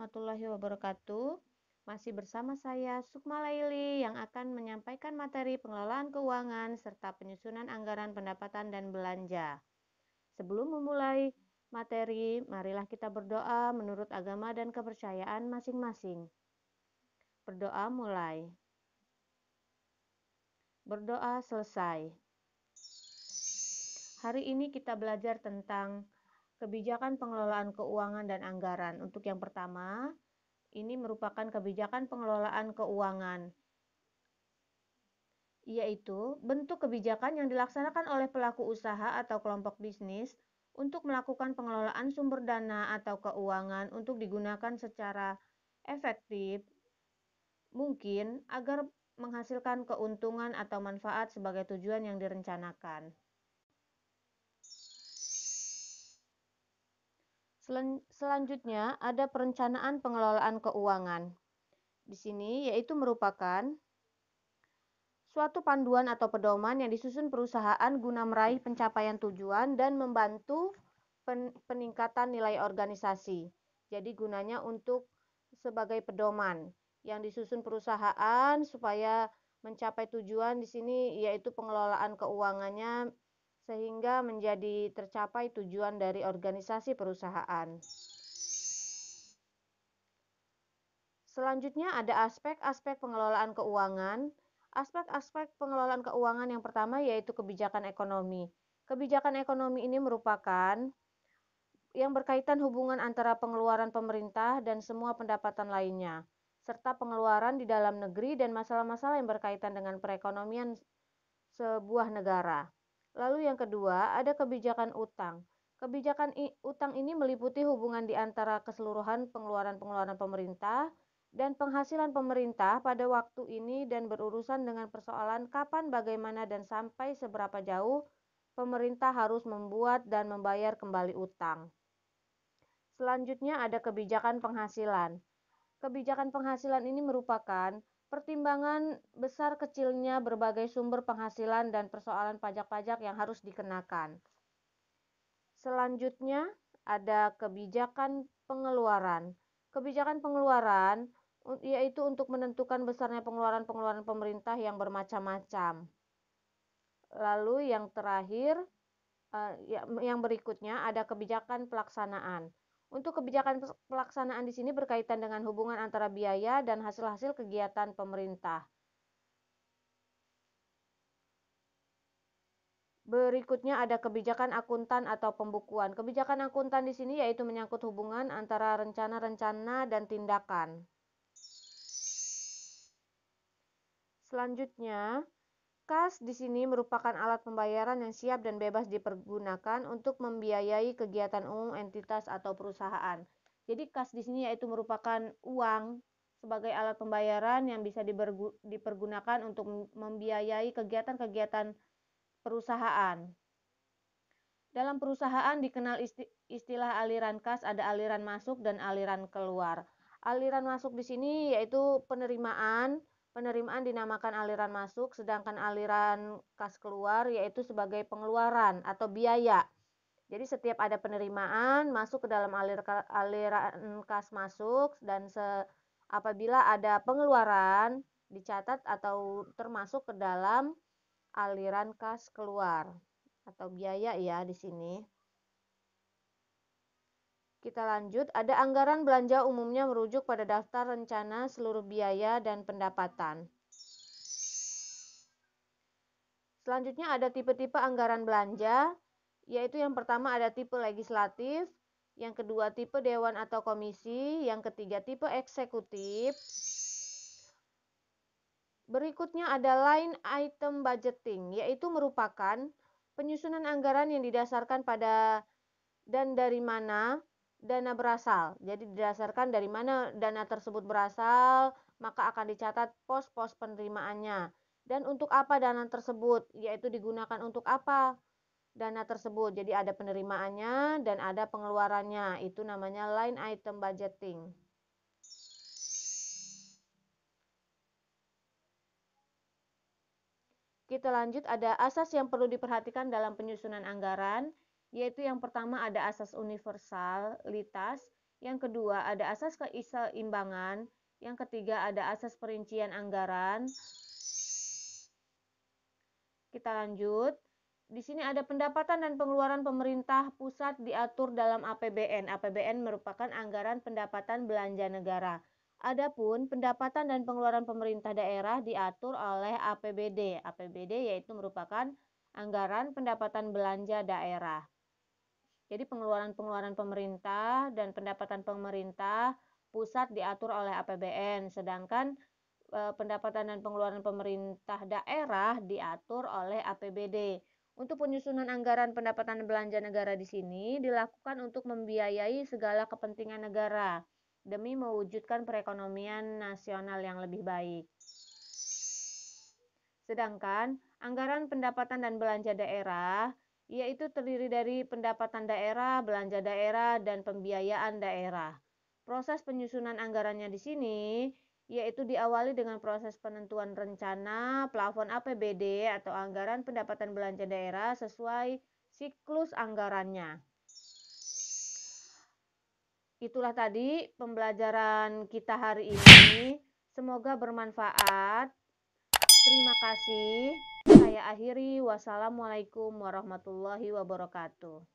warahmatullahi wabarakatuh. Masih bersama saya Sukma Laili yang akan menyampaikan materi pengelolaan keuangan serta penyusunan anggaran pendapatan dan belanja. Sebelum memulai materi, marilah kita berdoa menurut agama dan kepercayaan masing-masing. Berdoa mulai. Berdoa selesai. Hari ini kita belajar tentang kebijakan pengelolaan keuangan dan anggaran. Untuk yang pertama, ini merupakan kebijakan pengelolaan keuangan, yaitu bentuk kebijakan yang dilaksanakan oleh pelaku usaha atau kelompok bisnis untuk melakukan pengelolaan sumber dana atau keuangan untuk digunakan secara efektif mungkin agar menghasilkan keuntungan atau manfaat sebagai tujuan yang direncanakan. Selanjutnya ada perencanaan pengelolaan keuangan. Di sini yaitu merupakan suatu panduan atau pedoman yang disusun perusahaan guna meraih pencapaian tujuan dan membantu peningkatan nilai organisasi. Jadi gunanya untuk sebagai pedoman yang disusun perusahaan supaya mencapai tujuan di sini yaitu pengelolaan keuangannya sehingga menjadi tercapai tujuan dari organisasi perusahaan. Selanjutnya ada aspek-aspek pengelolaan keuangan. Aspek-aspek pengelolaan keuangan yang pertama yaitu kebijakan ekonomi. Kebijakan ekonomi ini merupakan yang berkaitan hubungan antara pengeluaran pemerintah dan semua pendapatan lainnya, serta pengeluaran di dalam negeri dan masalah-masalah yang berkaitan dengan perekonomian sebuah negara. Lalu yang kedua, ada kebijakan utang. Kebijakan utang ini meliputi hubungan di antara keseluruhan pengeluaran-pengeluaran pemerintah dan penghasilan pemerintah pada waktu ini dan berurusan dengan persoalan kapan, bagaimana, dan sampai seberapa jauh pemerintah harus membuat dan membayar kembali utang. Selanjutnya ada kebijakan penghasilan. Kebijakan penghasilan ini merupakan pertimbangan besar kecilnya berbagai sumber penghasilan dan persoalan pajak-pajak yang harus dikenakan. Selanjutnya ada kebijakan pengeluaran. Kebijakan pengeluaran yaitu untuk menentukan besarnya pengeluaran-pengeluaran pemerintah yang bermacam-macam. Lalu yang terakhir, yang berikutnya ada kebijakan pelaksanaan. Untuk kebijakan pelaksanaan di sini berkaitan dengan hubungan antara biaya dan hasil-hasil kegiatan pemerintah. Berikutnya ada kebijakan akuntan atau pembukuan. Kebijakan akuntan di sini yaitu menyangkut hubungan antara rencana-rencana dan tindakan. Selanjutnya, kas di sini merupakan alat pembayaran yang siap dan bebas dipergunakan untuk membiayai kegiatan umum entitas atau perusahaan. Jadi kas di sini yaitu merupakan uang sebagai alat pembayaran yang bisa dipergunakan untuk membiayai kegiatan-kegiatan perusahaan. Dalam perusahaan dikenal istilah aliran kas, ada aliran masuk dan aliran keluar. Aliran masuk di sini yaitu penerimaan. Penerimaan dinamakan aliran masuk, sedangkan aliran kas keluar yaitu sebagai pengeluaran atau biaya. Jadi setiap ada penerimaan masuk ke dalam aliran kas masuk dan apabila ada pengeluaran dicatat atau termasuk ke dalam aliran kas keluar atau biaya ya di sini. Kita lanjut, ada anggaran belanja umumnya merujuk pada daftar rencana seluruh biaya dan pendapatan. Selanjutnya ada tipe-tipe anggaran belanja, yaitu yang pertama ada tipe legislatif, yang kedua tipe dewan atau komisi, yang ketiga tipe eksekutif. Berikutnya ada line item budgeting, yaitu merupakan penyusunan anggaran yang didasarkan pada dan dari mana dana berasal. Jadi didasarkan dari mana dana tersebut berasal, maka akan dicatat pos-pos penerimaannya. Dan untuk apa dana tersebut, yaitu digunakan untuk apa dana tersebut. Jadi ada penerimaannya dan ada pengeluarannya. Itu namanya line item budgeting. Kita lanjut, ada asas yang perlu diperhatikan dalam penyusunan anggaran, yaitu yang pertama ada asas universalitas, Yang kedua ada asas keseimbangan. Yang ketiga ada asas perincian anggaran. Kita lanjut. Di sini ada pendapatan dan pengeluaran pemerintah pusat diatur dalam APBN. APBN merupakan anggaran pendapatan belanja negara. Adapun pendapatan dan pengeluaran pemerintah daerah diatur oleh APBD. APBD yaitu merupakan anggaran pendapatan belanja daerah. Jadi pengeluaran-pengeluaran pemerintah dan pendapatan pemerintah pusat diatur oleh APBN, sedangkan pendapatan dan pengeluaran pemerintah daerah diatur oleh APBD. Untuk penyusunan anggaran pendapatan belanja negara di sini dilakukan untuk membiayai segala kepentingan negara demi mewujudkan perekonomian nasional yang lebih baik. Sedangkan anggaran pendapatan dan belanja daerah yaitu terdiri dari pendapatan daerah, belanja daerah, dan pembiayaan daerah. Proses penyusunan anggarannya di sini yaitu diawali dengan proses penentuan rencana plafon APBD atau anggaran pendapatan belanja daerah sesuai siklus anggarannya. Itulah tadi pembelajaran kita hari ini. Semoga bermanfaat. Terima kasih. Saya akhiri. Wassalamualaikum warahmatullahi wabarakatuh.